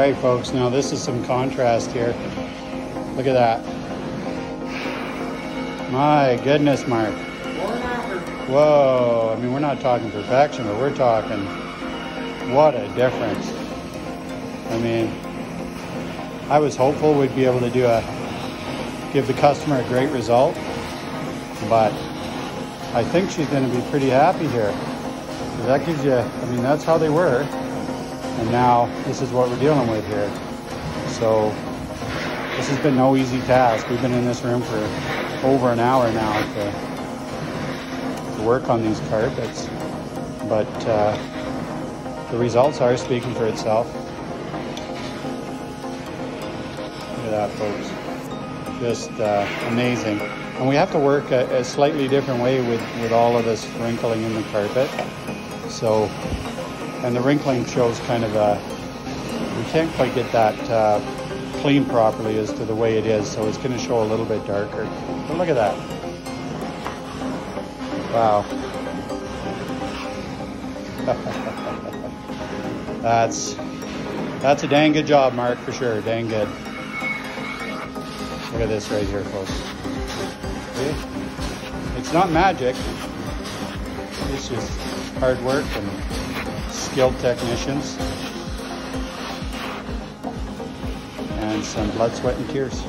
right, folks, now this is some contrast here. Look at that. My goodness, Mark. Whoa, I mean, we're not talking perfection, but we're talking, what a difference. I mean, I was hopeful we'd be able to give the customer a great result, but I think she's going to be pretty happy here. So that gives you, I mean, that's how they were, and now this is what we're dealing with here. So this has been no easy task. We've been in this room for over an hour now to work on these carpets, but the results are speaking for itself. Look at that, folks. Just amazing. And we have to work a slightly different way with all of this wrinkling in the carpet. So, and the wrinkling shows kind of we can't quite get that clean properly as to the way it is, so it's going to show a little bit darker. But look at that. Wow. That's a dang good job, Mark, for sure. Dang good. Look at this right here, folks. See? It's not magic. It's just hard work and skilled technicians and some blood, sweat, and tears.